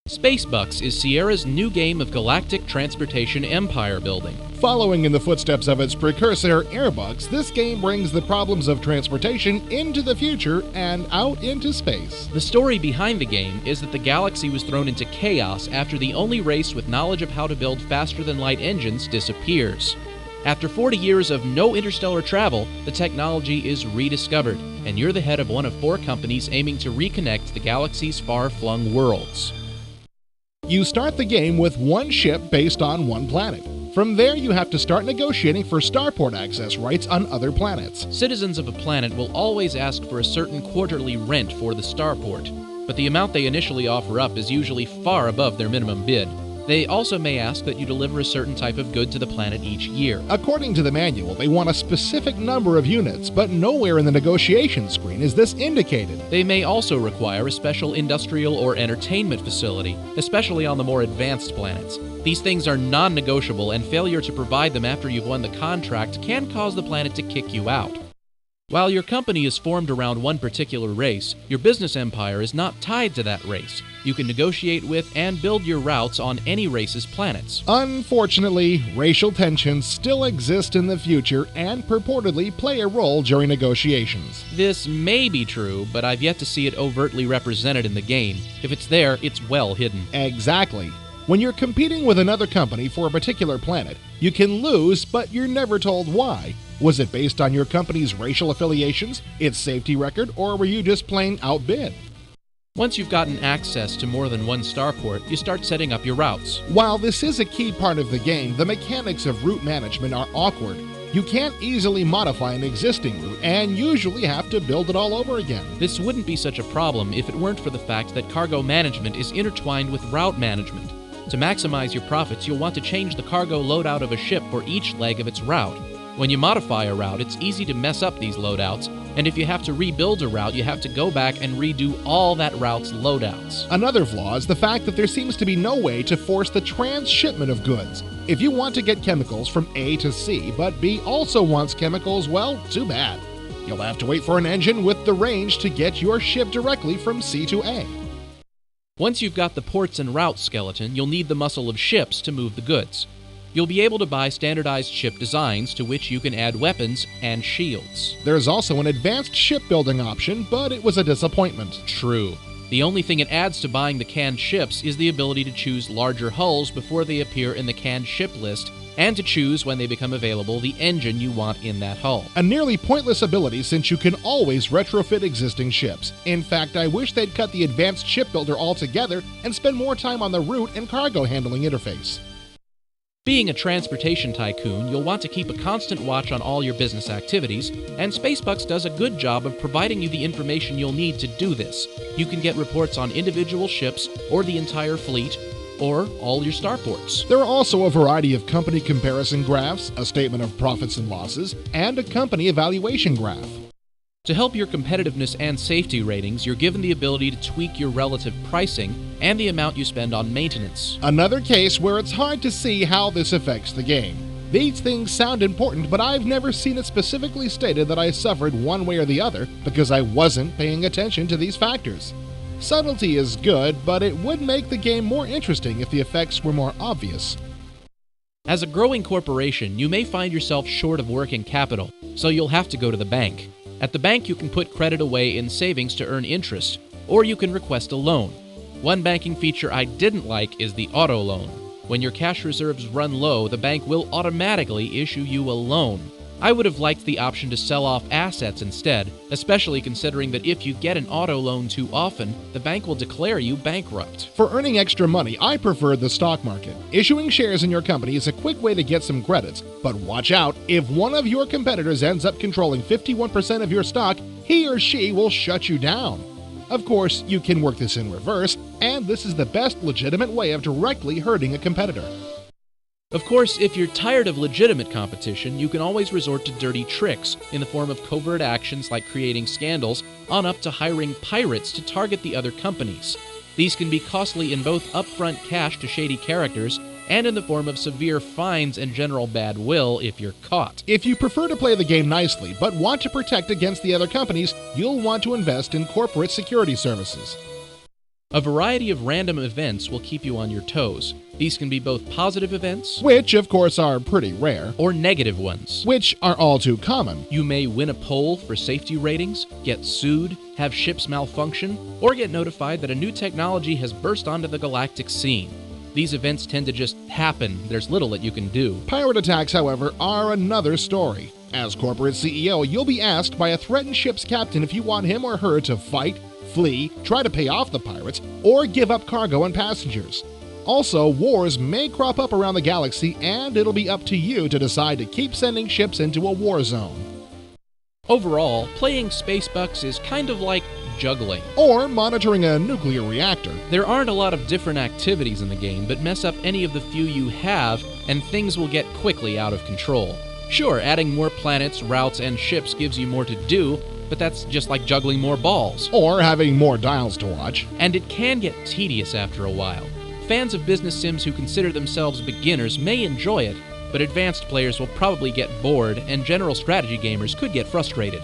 Spacebucks is Sierra's new game of galactic transportation empire building. Following in the footsteps of its precursor, Airbucks, this game brings the problems of transportation into the future and out into space. The story behind the game is that the galaxy was thrown into chaos after the only race with knowledge of how to build faster-than-light engines disappears. After 40 years of no interstellar travel, the technology is rediscovered, and you're the head of one of 4 companies aiming to reconnect the galaxy's far-flung worlds. You start the game with one ship based on one planet. From there, you have to start negotiating for starport access rights on other planets. Citizens of a planet will always ask for a certain quarterly rent for the starport, but the amount they initially offer up is usually far above their minimum bid. They also may ask that you deliver a certain type of good to the planet each year. According to the manual, they want a specific number of units, but nowhere in the negotiation screen is this indicated. They may also require a special industrial or entertainment facility, especially on the more advanced planets. These things are non-negotiable, and failure to provide them after you've won the contract can cause the planet to kick you out. While your company is formed around one particular race, your business empire is not tied to that race. You can negotiate with and build your routes on any race's planets. Unfortunately, racial tensions still exist in the future and purportedly play a role during negotiations. This may be true, but I've yet to see it overtly represented in the game. If it's there, it's well hidden. Exactly. When you're competing with another company for a particular planet, you can lose, but you're never told why. Was it based on your company's racial affiliations, its safety record, or were you just plain outbid? Once you've gotten access to more than one starport, you start setting up your routes. While this is a key part of the game, the mechanics of route management are awkward. You can't easily modify an existing route and usually have to build it all over again. This wouldn't be such a problem if it weren't for the fact that cargo management is intertwined with route management. To maximize your profits, you'll want to change the cargo loadout of a ship for each leg of its route. When you modify a route, it's easy to mess up these loadouts, and if you have to rebuild a route, you have to go back and redo all that route's loadouts. Another flaw is the fact that there seems to be no way to force the transshipment of goods. If you want to get chemicals from A to C, but B also wants chemicals, well, too bad. You'll have to wait for an engine with the range to get your ship directly from C to A. Once you've got the ports and routes skeleton, you'll need the muscle of ships to move the goods. You'll be able to buy standardized ship designs to which you can add weapons and shields. There's also an advanced shipbuilding option, but it was a disappointment. True. The only thing it adds to buying the canned ships is the ability to choose larger hulls before they appear in the canned ship list, and to choose, when they become available, the engine you want in that hull. A nearly pointless ability since you can always retrofit existing ships. In fact, I wish they'd cut the advanced shipbuilder altogether and spend more time on the route and cargo handling interface. Being a transportation tycoon, you'll want to keep a constant watch on all your business activities, and Spacebucks does a good job of providing you the information you'll need to do this. You can get reports on individual ships, or the entire fleet, or all your starports. There are also a variety of company comparison graphs, a statement of profits and losses, and a company evaluation graph. To help your competitiveness and safety ratings, you're given the ability to tweak your relative pricing and the amount you spend on maintenance. Another case where it's hard to see how this affects the game. These things sound important, but I've never seen it specifically stated that I suffered one way or the other because I wasn't paying attention to these factors. Subtlety is good, but it would make the game more interesting if the effects were more obvious. As a growing corporation, you may find yourself short of working capital, so you'll have to go to the bank. At the bank, you can put credit away in savings to earn interest, or you can request a loan. One banking feature I didn't like is the auto loan. When your cash reserves run low, the bank will automatically issue you a loan. I would have liked the option to sell off assets instead, especially considering that if you get an auto loan too often, the bank will declare you bankrupt. For earning extra money, I prefer the stock market. Issuing shares in your company is a quick way to get some credits, but watch out, if one of your competitors ends up controlling 51% of your stock, he or she will shut you down. Of course, you can work this in reverse, and this is the best legitimate way of directly hurting a competitor. Of course, if you're tired of legitimate competition, you can always resort to dirty tricks in the form of covert actions like creating scandals, on up to hiring pirates to target the other companies. These can be costly in both upfront cash to shady characters and in the form of severe fines and general bad will if you're caught. If you prefer to play the game nicely but want to protect against the other companies, you'll want to invest in corporate security services. A variety of random events will keep you on your toes. These can be both positive events, which of course are pretty rare, or negative ones, which are all too common. You may win a poll for safety ratings, get sued, have ships malfunction, or get notified that a new technology has burst onto the galactic scene. These events tend to just happen. There's little that you can do. Pirate attacks, however, are another story. As corporate CEO, you'll be asked by a threatened ship's captain if you want him or her to fight, flee, try to pay off the pirates, or give up cargo and passengers. Also, wars may crop up around the galaxy, and it'll be up to you to decide to keep sending ships into a war zone. Overall, playing Spacebucks is kind of like juggling. Or monitoring a nuclear reactor. There aren't a lot of different activities in the game, but mess up any of the few you have, and things will get quickly out of control. Sure, adding more planets, routes, and ships gives you more to do, but that's just like juggling more balls. Or having more dials to watch. And it can get tedious after a while. Fans of business sims who consider themselves beginners may enjoy it, but advanced players will probably get bored, and general strategy gamers could get frustrated.